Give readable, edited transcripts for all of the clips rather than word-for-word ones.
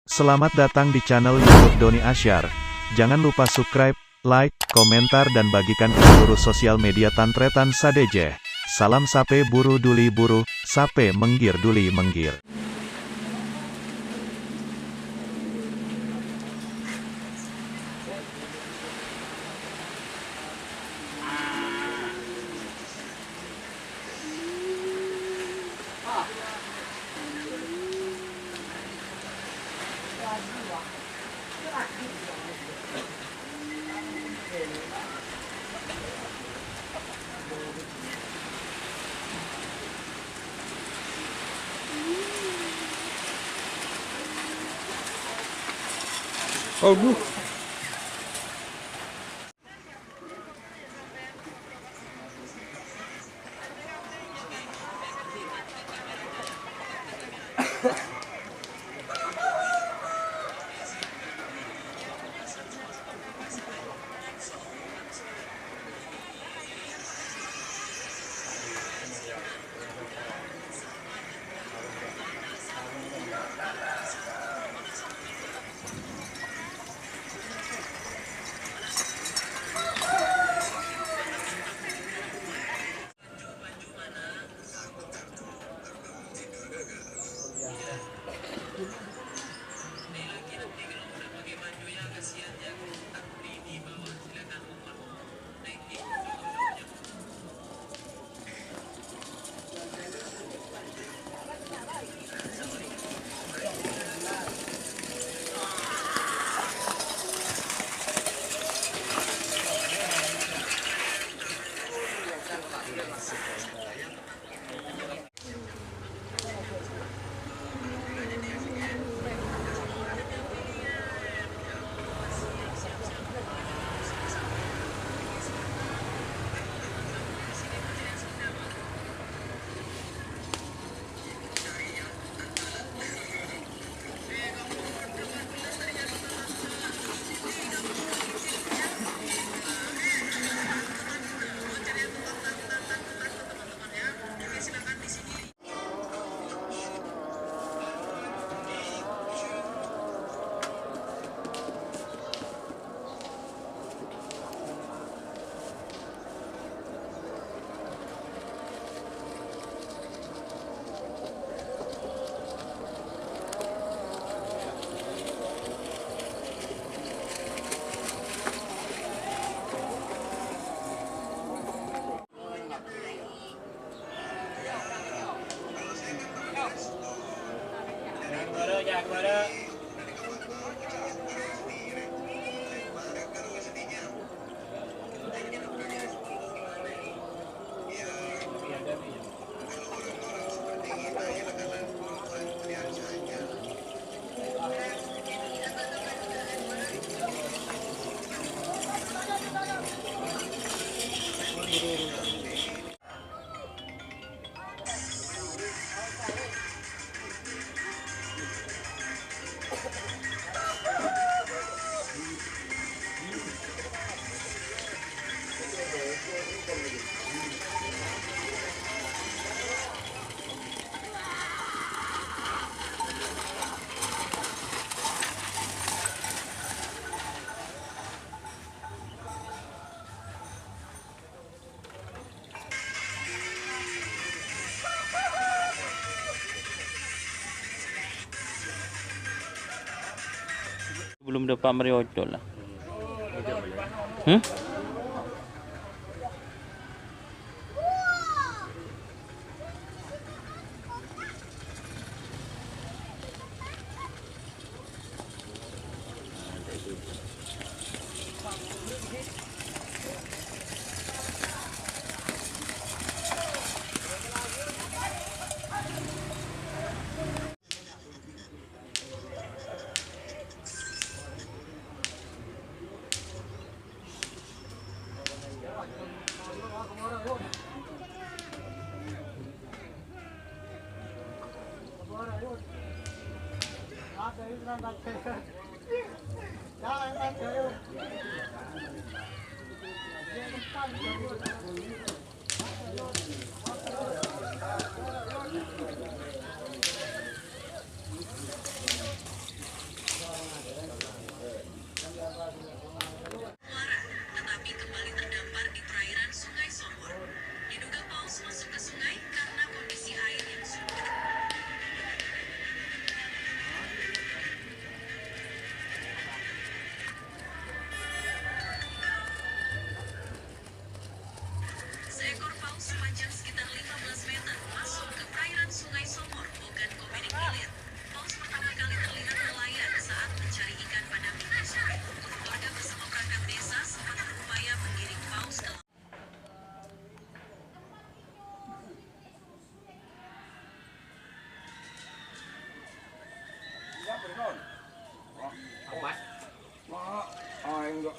Selamat datang di channel YouTube Doni Asyar. Jangan lupa subscribe, like, komentar dan bagikan ke seluruh sosial media Tantretan Sadeje. Salam sape buru duli buru, sape menggir duli menggir. Oh, bu. Belum dapat meriocol lah. Ya,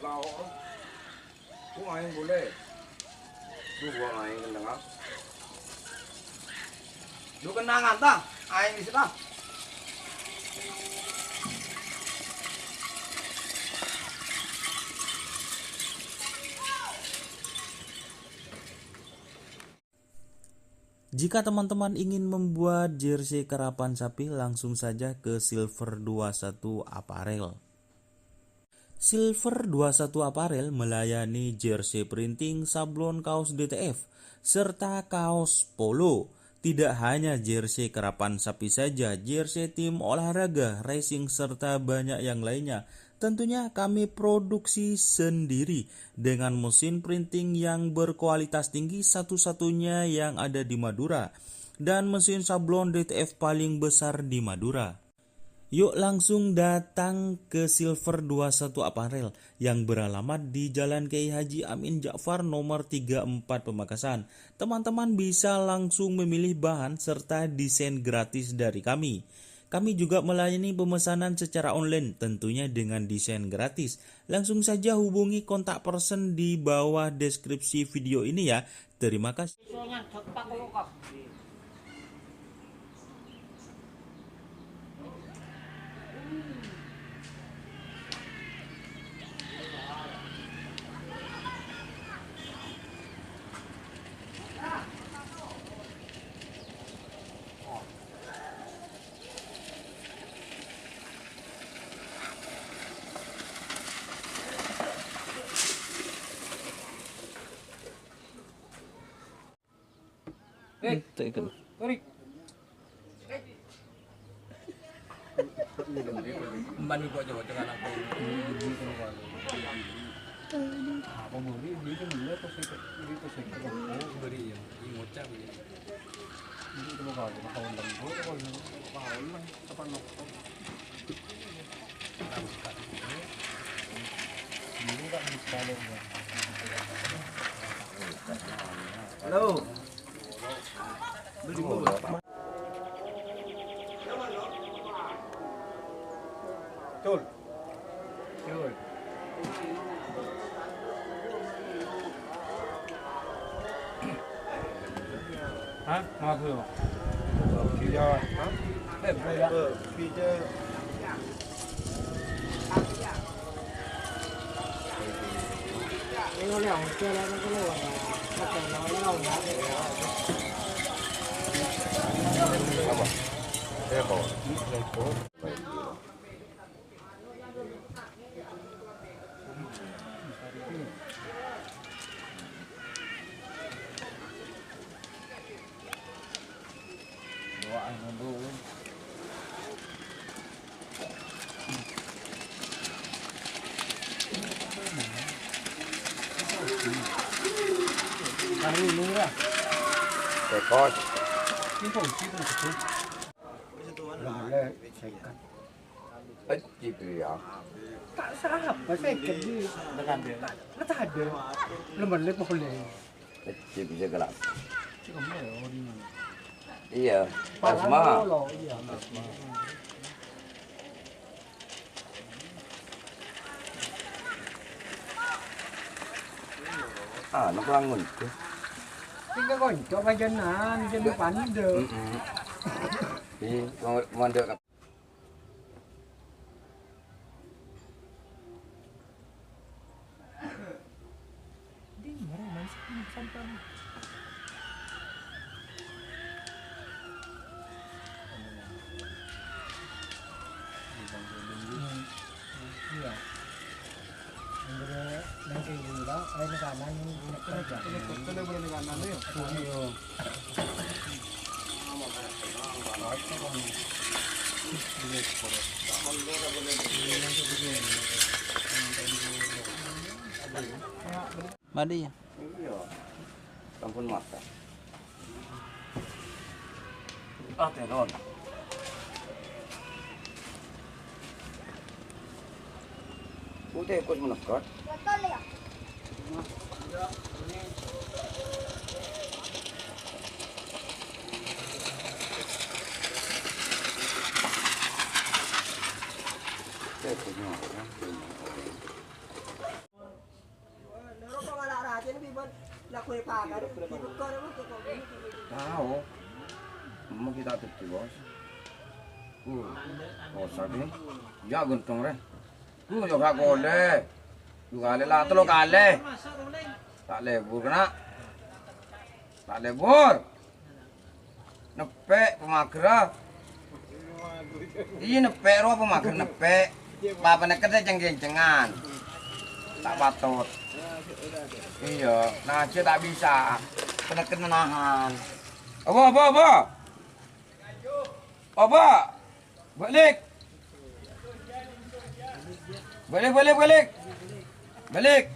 lauk. Ku aing boleh. Ku buang aing kenang. Lu kenangan tah? Aing di sana. Jika teman-teman ingin membuat jersey karapan sapi, langsung saja ke Silver 21 Apparel. Silver 21 Apparel melayani jersey printing, sablon kaos DTF, serta kaos polo. Tidak hanya jersey karapan sapi saja, jersey tim olahraga, racing, serta banyak yang lainnya. Tentunya kami produksi sendiri dengan mesin printing yang berkualitas tinggi, satu-satunya yang ada di Madura, dan mesin sablon DTF paling besar di Madura. Yuk langsung datang ke Silver 21 Apparel yang beralamat di Jalan Kiai Haji Amin Ja'far nomor 34 Pamekasan. Teman-teman bisa langsung memilih bahan serta desain gratis dari kami. Kami juga melayani pemesanan secara online, tentunya dengan desain gratis. Langsung saja hubungi kontak person di bawah deskripsi video ini ya. Terima kasih. Emban ibu aja dengan aku. Apa beli beli kan beli terus beri ya. Ini ngocak ya. Ini itu mau kali tahun lalu kalau tahun lah kapan lo? Ini tak bisa lo. Halo. Beli bola. Chul. Chul. Hả? Mà vừa. Khi cho. Hả? Để đây ạ. Khi cho. Cái nó lèo chơi ra nó có lỗ mà bắt đầu nó lâu quá. Apa? Saya bawa. Tekot. Gitu ya. Tak sahab, saya kerja dengan dia. Kata ada, lembar lepas boleh. Kecil bisa gelap. Cuma orang mana? Iya, asma. Iya, asma. Ah, nó bangun tuh. Tinggal kau coba jalan depan deh. Ini mau dek. Iya. Nanti juga, ini kanan ini kerja. Ini boleh kanan ya. Iya. Madi ya. Iya. Sampun mata. Ah, tenon. Udah ikut menekat. Betul ya? Saya punya orang. Tahu. Mau kita tutup bos. Bosan nih. Ya guntung re. Yo gak boleh. Dua kali lah, telu kali. Tak lebur kena. Tak lebur. Nepek pemager. Iya nepek roh pemager nepek. Papa neket ceng-cengan. Tak patut. Iya, nah dia tak bisa. Peneket menahan. Apa? Apa? Balik. Balik.